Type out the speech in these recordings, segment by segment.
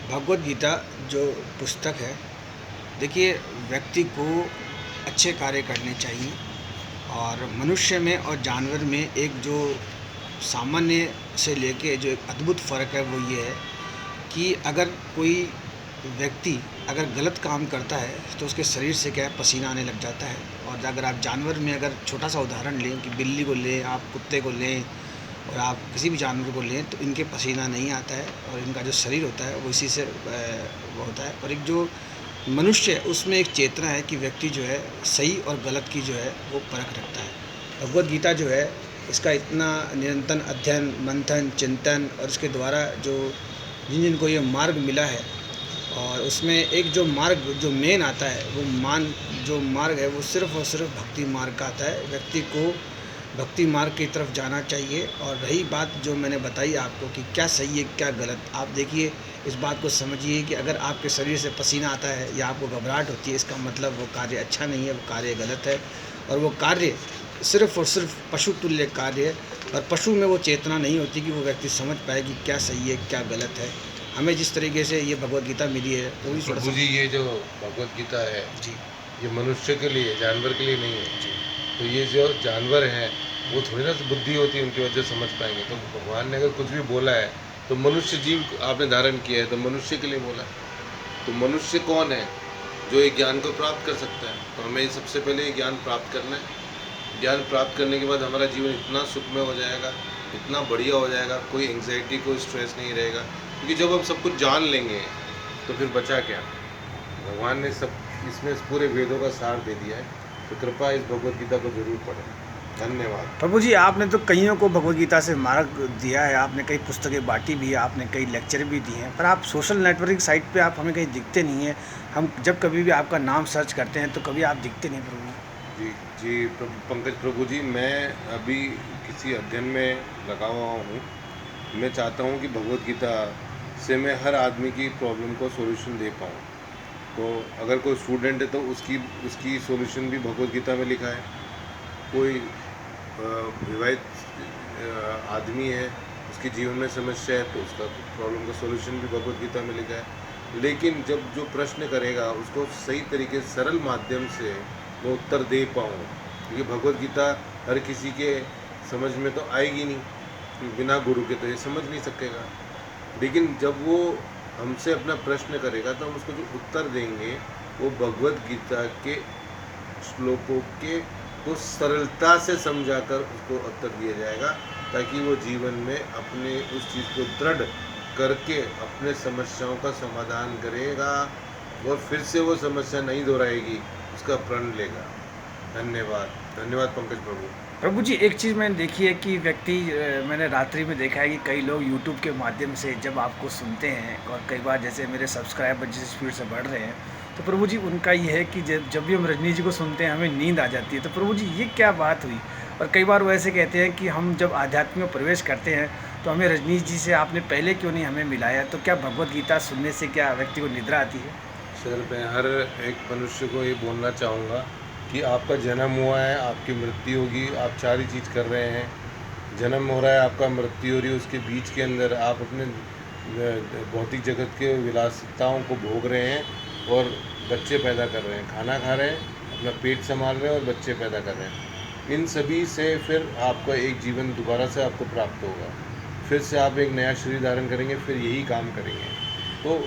भगवद गीता जो पुस्तक है, देखिए, व्यक्ति को अच्छे कार्य करने चाहिए। और मनुष्य में और जानवर में एक जो सामान्य से लेके जो एक अद्भुत फ़र्क है वो ये है कि अगर कोई व्यक्ति अगर गलत काम करता है तो उसके शरीर से क्या है, पसीना आने लग जाता है। और अगर आप जानवर में अगर छोटा सा उदाहरण लें कि बिल्ली को लें, आप कुत्ते को लें और आप किसी भी जानवर को लें, तो इनके पसीना नहीं आता है और इनका जो शरीर होता है वो इसी से वो होता है। और एक जो मनुष्य है उसमें एक चेतना है कि व्यक्ति जो है सही और गलत की जो है वो परख रखता है। भगवद गीता जो है, इसका इतना निरंतर अध्ययन, मंथन, चिंतन और इसके द्वारा जो जिनको ये मार्ग मिला है, और उसमें एक जो मार्ग जो मेन आता है वो जो मार्ग है वो सिर्फ़ और सिर्फ भक्ति मार्ग का आता है। व्यक्ति को भक्ति मार्ग की तरफ जाना चाहिए। और रही बात जो मैंने बताई आपको कि क्या सही है क्या गलत, आप देखिए, इस बात को समझिए कि अगर आपके शरीर से पसीना आता है या आपको घबराहट होती है, इसका मतलब वो कार्य अच्छा नहीं है, वो कार्य गलत है। और वो कार्य सिर्फ़ और सिर्फ पशु तुल्य कार्य है। और पशु में वो चेतना नहीं होती कि वो व्यक्ति समझ पाए कि क्या सही है क्या गलत है। हमें जिस तरीके से ये भगवद गीता मिली है वो भी थोड़ा प्रभु सा। जी, ये जो भगवत गीता है, जी। ये मनुष्य के लिए, जानवर के लिए नहीं है। जी। तो ये जो जानवर हैं, वो थोड़ी ना बुद्धि होती है उनकी वजह से समझ पाएंगे। तो भगवान ने अगर कुछ भी बोला है तो मनुष्य जीव आपने धारण किया है तो मनुष्य के लिए बोला है। तो मनुष्य कौन है जो ये ज्ञान को प्राप्त कर सकता है? तो हमें सबसे पहले ये ज्ञान प्राप्त करना है। ज्ञान प्राप्त करने के बाद हमारा जीवन इतना सुखमय हो जाएगा, इतना बढ़िया हो जाएगा, कोई एंग्जाइटी कोई स्ट्रेस नहीं रहेगा। क्योंकि जब हम सब कुछ जान लेंगे तो फिर बचा क्या? भगवान ने सब इसमें इस पूरे वेदों का सार दे दिया है। तो कृपया इस भगवत गीता को जरूर पढ़ें। धन्यवाद। प्रभु जी, आपने तो कईयों को भगवद गीता से मार्ग दिया है, आपने कई पुस्तकें बांटी भी है, आपने कई लेक्चर भी दिए हैं, पर आप सोशल नेटवर्किंग साइट पे आप हमें कहीं दिखते नहीं हैं। हम जब कभी भी आपका नाम सर्च करते हैं तो कभी आप दिखते नहीं प्रभु। जी जी पंकज प्रभु जी, मैं अभी किसी अध्ययन में लगा हुआ हूँ। मैं चाहता हूँ कि भगवत गीता से मैं हर आदमी की प्रॉब्लम को सॉल्यूशन दे पाऊँ। तो अगर कोई स्टूडेंट है तो उसकी उसकी सॉल्यूशन भी भगवत गीता में लिखा है। कोई विवाहित आदमी है, उसके जीवन में समस्या है तो उसका प्रॉब्लम का सॉल्यूशन भी भगवत गीता में लिखा है। लेकिन जब जो प्रश्न करेगा उसको सही तरीके से सरल माध्यम से मैं उत्तर दे पाऊँ, क्योंकि भगवत गीता हर किसी के समझ में तो आएगी नहीं, बिना गुरु के तो ये समझ नहीं सकेगा। लेकिन जब वो हमसे अपना प्रश्न करेगा तो हम उसको जो उत्तर देंगे वो भगवत गीता के श्लोकों के को सरलता से समझाकर उसको उत्तर दिया जाएगा, ताकि वो जीवन में अपने उस चीज़ को दृढ़ करके अपने समस्याओं का समाधान करेगा और फिर से वो समस्या नहीं दोहराएगी, उसका प्रण लेगा। धन्यवाद। धन्यवाद पंकज प्रभु। प्रभु जी, एक चीज़ मैंने देखी है कि व्यक्ति मैंने रात्रि में देखा है कि कई लोग यूट्यूब के माध्यम से जब आपको सुनते हैं, और कई बार जैसे मेरे सब्सक्राइबर जिस स्पीड से बढ़ रहे हैं, तो प्रभु जी उनका ये है कि जब जब भी हम रजनी जी को सुनते हैं हमें नींद आ जाती है। तो प्रभु जी, ये क्या बात हुई? और कई बार वो ऐसे कहते हैं कि हम जब आध्यात्म में प्रवेश करते हैं तो हमें रजनीश जी से आपने पहले क्यों नहीं हमें मिलाया? तो क्या भगवद गीता सुनने से क्या व्यक्ति को निद्रा आती है? सर, मैं हर एक मनुष्य को ये बोलना चाहूँगा कि आपका जन्म हुआ है, आपकी मृत्यु होगी, आप चार ही चीज़ कर रहे हैं। जन्म हो रहा है, आपका मृत्यु हो रही है, उसके बीच के अंदर आप अपने भौतिक जगत के विलासिताओं को भोग रहे हैं और बच्चे पैदा कर रहे हैं, खाना खा रहे हैं, अपना पेट संभाल रहे हैं और बच्चे पैदा कर रहे हैं। इन सभी से फिर आपका एक जीवन दोबारा से आपको प्राप्त होगा, फिर से आप एक नया शरीर धारण करेंगे, फिर यही काम करेंगे। तो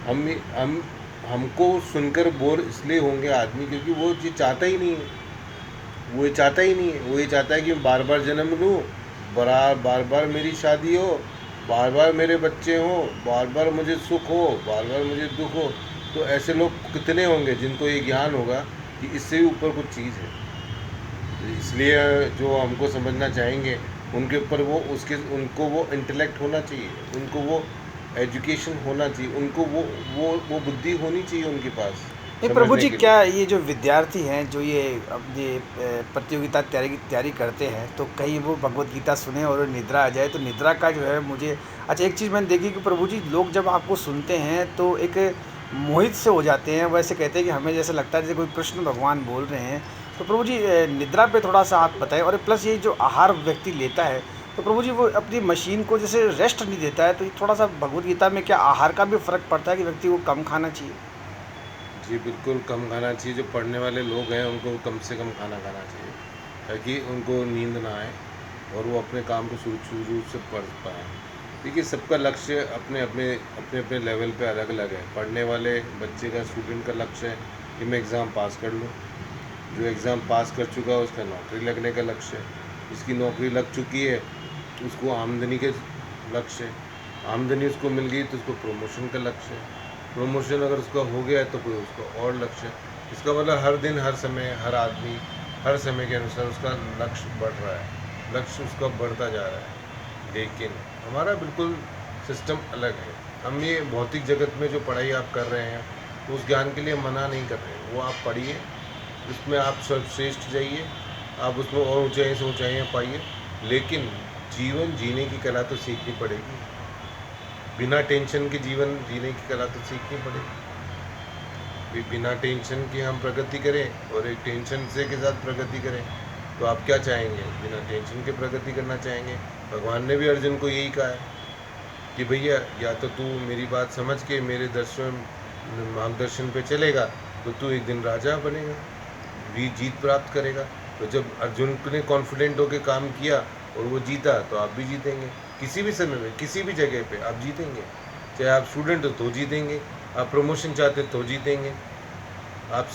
हम हमको सुनकर बोर इसलिए होंगे आदमी, क्योंकि वो चीज़ चाहता ही नहीं है। वो ये चाहता ही नहीं है, वो ये चाहता है कि बार बार जन्म लूँ, बार बार मेरी शादी हो, बार बार मेरे बच्चे हों, बार बार मुझे सुख हो, बार बार मुझे दुख हो। तो ऐसे लोग कितने होंगे जिनको ये ज्ञान होगा कि इससे भी ऊपर कुछ चीज़ है। इसलिए जो हमको समझना चाहेंगे उनके ऊपर उनको वो इंटेलेक्ट होना चाहिए, उनको वो एजुकेशन होना चाहिए, उनको वो बुद्धि होनी चाहिए उनके पास नहीं प्रभु समझने जी, के लिए। क्या ये जो विद्यार्थी हैं जो ये अब ये प्रतियोगिता तैयारी करते हैं, तो कहीं वो भगवत गीता सुने और निद्रा आ जाए, तो निद्रा का जो है मुझे अच्छा एक चीज़ मैंने देखी कि प्रभु जी लोग जब आपको सुनते हैं तो एक मोहित से हो जाते हैं। वैसे कहते हैं कि हमें जैसे लगता है जैसे कोई कृष्ण भगवान बोल रहे हैं। तो प्रभु जी निद्रा पे थोड़ा सा आप बताएं। और प्लस ये जो आहार व्यक्ति लेता है तो प्रभु जी वो अपनी मशीन को जैसे रेस्ट नहीं देता है, तो ये थोड़ा-सा भगवद गीता में क्या आहार का भी फ़र्क पड़ता है कि व्यक्ति को कम खाना चाहिए? जी, बिल्कुल कम खाना चाहिए। जो पढ़ने वाले लोग हैं उनको कम से कम खाना खाना चाहिए, ताकि उनको नींद ना आए और वो अपने काम को सुचारू रूप से पढ़ पाएँ। देखिए, सबका लक्ष्य अपने लेवल पे अलग-अलग है। पढ़ने वाले बच्चे का, स्टूडेंट का लक्ष्य है कि मैं एग्ज़ाम पास कर लूँ। जो एग्ज़ाम पास कर चुका है उसका नौकरी लगने का लक्ष्य है। जिसकी नौकरी लग चुकी है उसको आमदनी के लक्ष्य है। आमदनी उसको मिल गई तो उसको प्रमोशन का लक्ष्य है। प्रमोशन अगर उसका हो गया है तो कोई उसका और लक्ष्य है। इसका मतलब हर दिन, हर समय, हर आदमी, हर समय के अनुसार उसका लक्ष्य बढ़ रहा है, लक्ष्य उसका बढ़ता जा रहा है। लेकिन हमारा बिल्कुल सिस्टम अलग है। हम ये भौतिक जगत में जो पढ़ाई आप कर रहे हैं, उस ज्ञान के लिए मना नहीं कर रहे हैं। वो आप पढ़िए, उसमें आप सर्वश्रेष्ठ जाइए, आप उसमें और ऊंचाई से ऊंचाइयाँ पाइए। लेकिन जीवन जीने की कला तो सीखनी पड़ेगी। बिना टेंशन के जीवन जीने की कला तो सीखनी पड़ेगी। बिना टेंशन के हम प्रगति करें और एक टेंशन से के साथ प्रगति करें, तो आप क्या चाहेंगे? बिना टेंशन के प्रगति करना चाहेंगे। भगवान ने भी अर्जुन को यही कहा है कि भैया, या तो तू मेरी बात समझ के मेरे मार्गदर्शन पे चलेगा तो तू एक दिन राजा बनेगा, भी जीत प्राप्त करेगा। तो जब अर्जुन ने कॉन्फिडेंट होकर काम किया और वो जीता, तो आप भी जीतेंगे। किसी भी समय में, किसी भी जगह पे आप जीतेंगे। चाहे आप स्टूडेंट हो तो जीतेंगे, आप प्रमोशन चाहते तो जीतेंगे, आप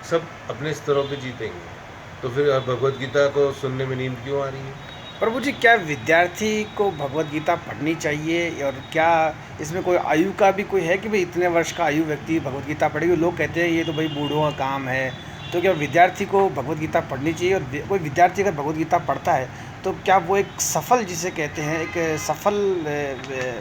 सब अपने स्तरों पे जीतेंगे। तो फिर भगवद गीता को सुनने में नींद क्यों आ रही है? प्रभु जी क्या विद्यार्थी को भगवद गीता पढ़नी चाहिए, और क्या इसमें कोई आयु का भी कोई है कि भाई इतने वर्ष का आयु व्यक्ति भगवद गीता पढ़ेगी? लोग कहते हैं ये तो भाई बूढ़ों का काम है। तो क्या विद्यार्थी को भगवद गीता पढ़नी चाहिए? और कोई विद्यार्थी अगर भगवद गीता पढ़ता है तो क्या वो एक सफल, जिसे कहते हैं एक सफल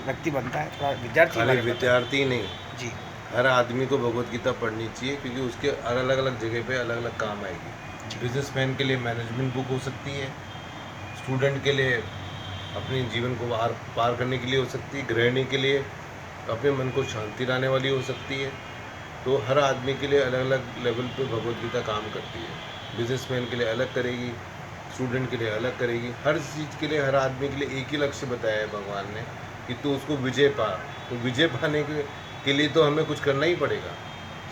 व्यक्ति बनता है? थोड़ा विद्यार्थी के खाली बारे में बताएं। विद्यार्थी नहीं, जी। हर आदमी को भगवद गीता पढ़नी चाहिए, क्योंकि उसके अलग अलग जगह पे अलग अलग काम आएगी। बिजनेसमैन के लिए मैनेजमेंट बुक हो सकती है, स्टूडेंट के लिए अपने जीवन को पार करने के लिए हो सकती है, गृहिणी के लिए अपने मन को शांति लाने वाली हो सकती है। तो हर आदमी के लिए अलग अलग लेवल पे भगवद गीता काम करती है। बिजनेसमैन के लिए अलग करेगी, स्टूडेंट के लिए अलग करेगी। हर चीज़ के लिए, हर आदमी के लिए एक ही लक्ष्य बताया है भगवान ने कि तू उसको विजय पा। तो विजय पाने के लिए तो हमें कुछ करना ही पड़ेगा।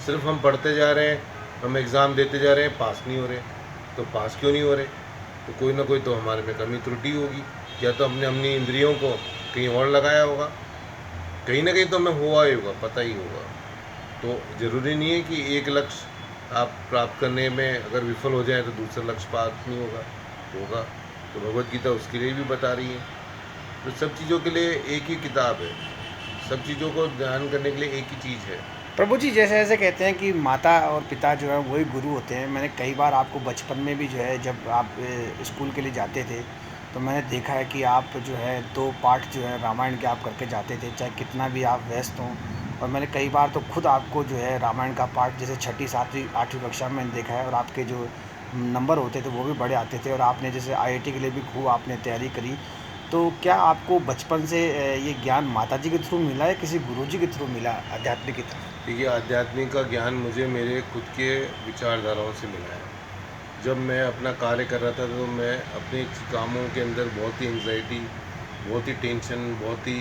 सिर्फ हम पढ़ते जा रहे हैं, हम एग्ज़ाम देते जा रहे हैं, पास नहीं हो रहे। तो पास क्यों नहीं हो रहे? तो कोई ना कोई तो हमारे में कमी त्रुटि होगी, या तो हमने अपनी इंद्रियों को कहीं और लगाया होगा, कहीं ना कहीं तो हमें हुआ ही होगा, पता ही होगा। तो ज़रूरी नहीं है कि एक लक्ष्य आप प्राप्त करने में अगर विफल हो जाए तो दूसरा लक्ष्य प्राप्त नहीं होगा। तो भगवद गीता उसके लिए भी बता रही है। तो सब चीज़ों के लिए एक ही किताब है, सब चीज़ों को ध्यान करने के लिए एक ही चीज़ है। प्रभु जी जैसे ऐसे कहते हैं कि माता और पिता जो है वही गुरु होते हैं। मैंने कई बार आपको बचपन में भी जो है, जब आप स्कूल के लिए जाते थे, तो मैंने देखा है कि आप जो है 2 पाठ जो है रामायण के आप करके जाते थे, चाहे कितना भी आप व्यस्त हों। और मैंने कई बार तो खुद आपको जो है रामायण का पाठ जैसे 6ठी 7वीं 8वीं कक्षा में मैंने देखा है, और आपके जो नंबर होते थे वो भी बड़े आते थे, और आपने जैसे आईआईटी के लिए भी खूब आपने तैयारी करी। तो क्या आपको बचपन से ये ज्ञान माताजी के थ्रू मिला है, किसी गुरुजी के थ्रू मिला आध्यात्मिक की तरफ? देखिए, आध्यात्मिक का ज्ञान मुझे मेरे खुद के विचारधाराओं से मिला है। जब मैं अपना कार्य कर रहा था तो मैं अपने कामों के अंदर बहुत ही एंग्जाइटी, बहुत ही टेंशन, बहुत ही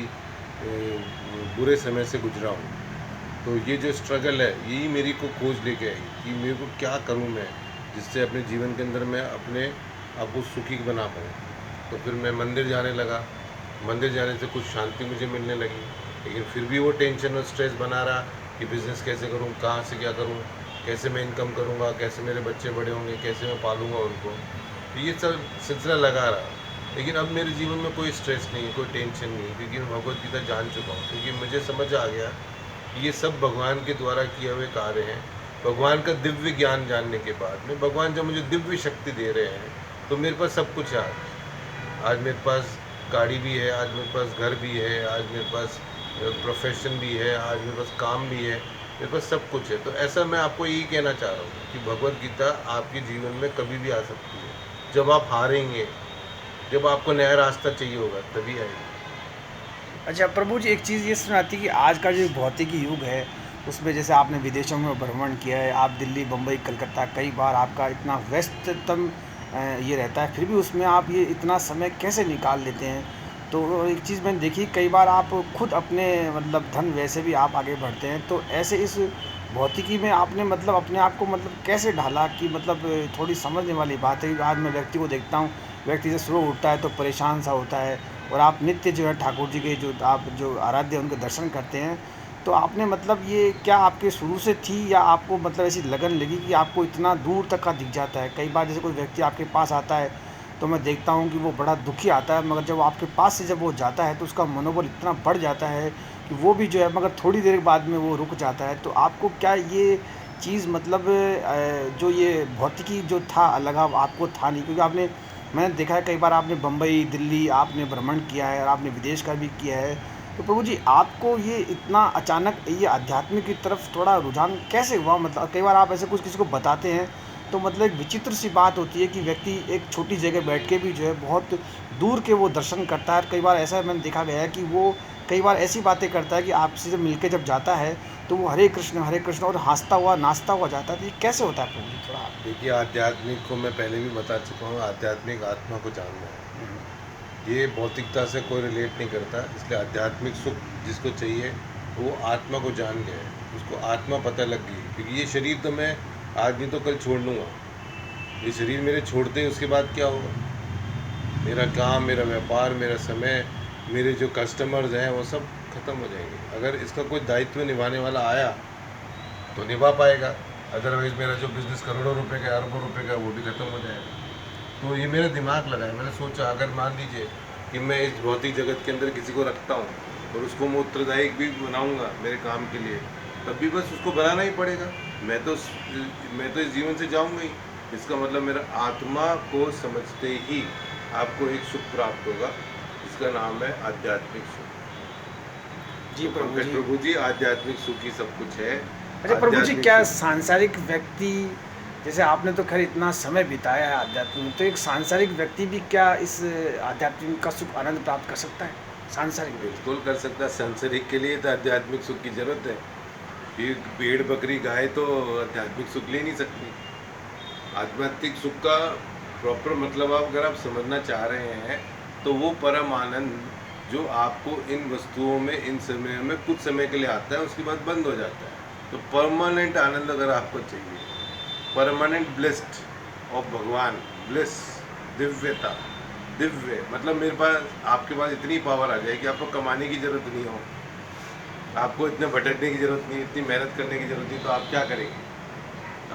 बुरे समय से गुजरा हूँ। तो ये जो स्ट्रगल है, यही मेरी को खोज लेके आई कि मेरे को क्या करूँ मैं, जिससे अपने जीवन के अंदर मैं अपने आप को सुखी बना पाऊँ। तो फिर मैं मंदिर जाने लगा। मंदिर जाने से कुछ शांति मुझे मिलने लगी, लेकिन फिर भी वो टेंशन और स्ट्रेस बना रहा कि बिज़नेस कैसे करूँ, कहाँ से क्या करूँ, कैसे मैं इनकम करूँगा, कैसे मेरे बच्चे बड़े होंगे, कैसे मैं पालूँगा उनको। तो ये सब सिलसिला लगा रहा। लेकिन अब मेरे जीवन में कोई स्ट्रेस नहीं है, कोई टेंशन नहीं है, क्योंकि मैं भगवद गीता जान चुका हूँ। क्योंकि मुझे समझ आ गया कि ये सब भगवान के द्वारा किए हुए कार्य हैं। भगवान का दिव्य ज्ञान जानने के बाद में, भगवान जब मुझे दिव्य शक्ति दे रहे हैं, तो मेरे पास सब कुछ है। आज मेरे पास गाड़ी भी है, आज मेरे पास घर भी है, आज मेरे पास प्रोफेशन भी है, आज मेरे पास काम भी है, मेरे पास सब कुछ है। तो ऐसा मैं आपको यही कहना चाह रहा हूँ कि भगवद गीता आपके जीवन में कभी भी आ सकती है। जब आप हारेंगे, जब आपको नया रास्ता चाहिए होगा, तभी आएगी। अच्छा प्रभु जी, एक चीज़ ये सुनाती है कि आज का जो भौतिकी युग है उसमें जैसे आपने विदेशों में भ्रमण किया है, आप दिल्ली, बम्बई, कलकत्ता, कई बार आपका इतना व्यस्ततम ये रहता है, फिर भी उसमें आप ये इतना समय कैसे निकाल लेते हैं? तो एक चीज़ मैंने देखी, कई बार आप खुद अपने मतलब धन वैसे भी आप आगे बढ़ते हैं, तो ऐसे इस भौतिकी में आपने मतलब अपने आप को मतलब कैसे ढाला कि मतलब थोड़ी समझने वाली बात है कि आज मैं व्यक्ति को देखता हूँ, व्यक्ति जैसे सुबह उठता है तो परेशान सा होता है, और आप नित्य जो है ठाकुर जी के जो आप जो आराध्य हैं उनके दर्शन करते हैं। तो आपने मतलब ये क्या आपके शुरू से थी, या आपको मतलब ऐसी लगन लगी कि आपको इतना दूर तक का दिख जाता है? कई बार जैसे कोई व्यक्ति आपके पास आता है तो मैं देखता हूँ कि वो बड़ा दुखी आता है, मगर जब आपके पास से जब वो जाता है तो उसका मनोबल इतना बढ़ जाता है कि वो भी जो है, मगर थोड़ी देर बाद में वो रुक जाता है। तो आपको क्या ये चीज़ मतलब जो ये भौतिकी जो था लगाव आपको था नहीं, क्योंकि आपने मैंने देखा है कई बार आपने बम्बई, दिल्ली आपने भ्रमण किया है और आपने विदेश का भी किया है। तो प्रभु जी, आपको ये इतना अचानक ये आध्यात्मिक की तरफ थोड़ा रुझान कैसे हुआ? मतलब कई बार आप ऐसे कुछ किसी को बताते हैं तो मतलब एक विचित्र सी बात होती है कि व्यक्ति एक छोटी जगह बैठ के भी जो है बहुत दूर के वो दर्शन करता है। और कई बार ऐसा मैंने देखा गया है कि वो कई बार ऐसी बातें करता है कि आपसे जब मिलके जब जाता है तो वो हरे कृष्ण और हँसता हुआ नाचता हुआ जाता है। तो ये कैसे होता है प्रभु जी, थोड़ा आप? देखिए, आध्यात्मिक को मैं पहले भी बता चुका हूँ, आध्यात्मिक आत्मा को जानना है। ये भौतिकता से कोई रिलेट नहीं करता, इसलिए आध्यात्मिक सुख जिसको चाहिए वो आत्मा को जान गया है, उसको आत्मा पता लग गई। क्योंकि ये शरीर तो मैं आज नहीं तो कल छोड़ लूँगा। ये शरीर मेरे छोड़ते ही उसके बाद क्या होगा? मेरा काम, मेरा व्यापार, मेरा समय, मेरे जो कस्टमर्स हैं वो सब खत्म हो जाएंगे। अगर इसका कोई दायित्व निभाने वाला आया तो निभा पाएगा, अदरवाइज़ मेरा जो बिज़नेस करोड़ों रुपए का, अरबों रुपए का, वो भी खत्म हो जाएगा। तो ये मेरा दिमाग लगा है, मैंने सोचा अगर मान लीजिए कि मैं इस भौतिक जगत के अंदर किसी को रखता हूँ और उसको मैं उत्तरदायी भी बनाऊँगा मेरे काम के लिए, तब भी बस उसको बनाना ही पड़ेगा। मैं तो इस जीवन से जाऊँगा ही। इसका मतलब मेरा आत्मा को समझते ही आपको एक सुख प्राप्त होगा, जिसका नाम है आध्यात्मिक सुख। जी तो प्रभु पंकज जी। प्रभु जी, आध्यात्मिक सुख ही सब कुछ है। अच्छा प्रभु जी, आध्यात्मिक क्या सुख सांसारिक व्यक्ति, जैसे आपने तो खैर इतना समय बिताया है आध्यात्म में, तो एक सांसारिक व्यक्ति भी क्या इस आध्यात्मिक का सुख आनंद प्राप्त कर सकता है? सांसारिक व्यक्ति। बिल्कुल कर सकता है। सांसारिक के लिए तो आध्यात्मिक सुख की जरूरत है। ये भेड़ बकरी गाय तो आध्यात्मिक सुख ले नहीं सकती। आध्यात्मिक सुख का प्रॉपर मतलब आप अगर आप समझना चाह रहे हैं तो वो परम आनंद जो आपको इन वस्तुओं में, इन समय में कुछ समय के लिए आता है, उसके बाद बंद हो जाता है। तो परमानेंट आनंद अगर आपको चाहिए, परमानेंट ब्लिस्ड ऑफ भगवान, ब्लिस, दिव्यता, दिव्य मतलब मेरे पास, आपके पास इतनी पावर आ जाए कि आपको कमाने की ज़रूरत नहीं हो, आपको इतने भटकने की ज़रूरत नहीं, इतनी मेहनत करने की ज़रूरत नहीं, तो आप क्या करेंगे?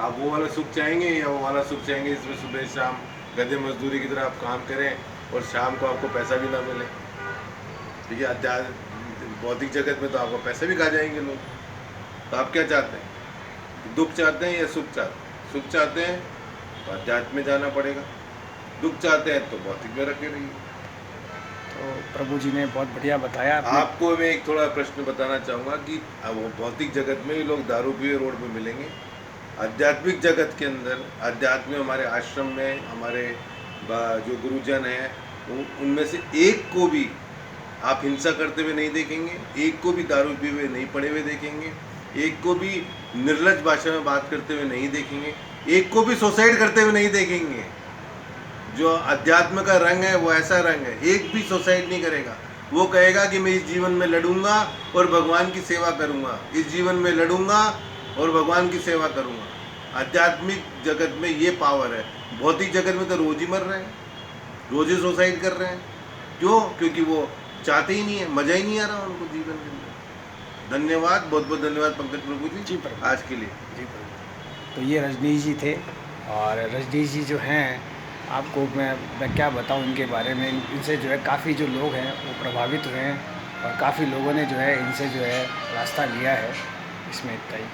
आप वो वाला सुख चाहेंगे या वो वाला सुख चाहेंगे जिसमें सुबह शाम गधे मजदूरी की तरह आप काम करें और शाम को आपको पैसा भी ना मिले? ठीक है, अध्यात्म भौतिक जगत में तो आपको पैसे भी खा जाएंगे लोग। तो आप क्या चाहते हैं? दुख चाहते हैं या सुख चाहते हैं? सुख चाहते हैं तो अध्यात्म में जाना पड़ेगा, दुख चाहते हैं तो भौतिक में रखे रहिए। तो प्रभु जी ने बहुत बढ़िया बताया आपने। आपको मैं एक थोड़ा प्रश्न बताना चाहूँगा कि अब वो भौतिक जगत में भी लोग दारू पिए रोड पे मिलेंगे, आध्यात्मिक जगत के अंदर, अध्यात्म में हमारे आश्रम में हमारे जो गुरुजन हैं, उनमें से एक को भी आप हिंसा करते हुए नहीं देखेंगे, एक को भी दारू पिए हुए नहीं पड़े हुए देखेंगे, एक को भी निर्लज भाषा में बात करते हुए नहीं देखेंगे, एक को भी सुसाइड करते हुए नहीं देखेंगे। जो अध्यात्म का रंग है वो ऐसा रंग है, एक भी सुसाइड नहीं करेगा। वो कहेगा कि मैं इस जीवन में लड़ूंगा और भगवान की सेवा करूंगा, इस जीवन में लड़ूंगा और भगवान की सेवा करूंगा। आध्यात्मिक जगत में ये पावर है। भौतिक जगत में तो रोज ही मर रहे हैं, रोज ही सुसाइड कर रहे हैं। क्यों? क्योंकि वो चाहते ही नहीं है, मजा ही नहीं आ रहा उनको जीवन के अंदर। धन्यवाद, बहुत बहुत धन्यवाद पंकज प्रभु जी, जी प्रभु। आज के लिए। जी प्रभु। तो ये रजनीश जी थे, और रजनीश जी जो हैं, आपको मैं क्या बताऊं इनके बारे में। इनसे जो है काफ़ी जो लोग हैं वो प्रभावित हुए हैं, और काफ़ी लोगों ने जो है इनसे जो है रास्ता लिया है। इसमें इतना ही।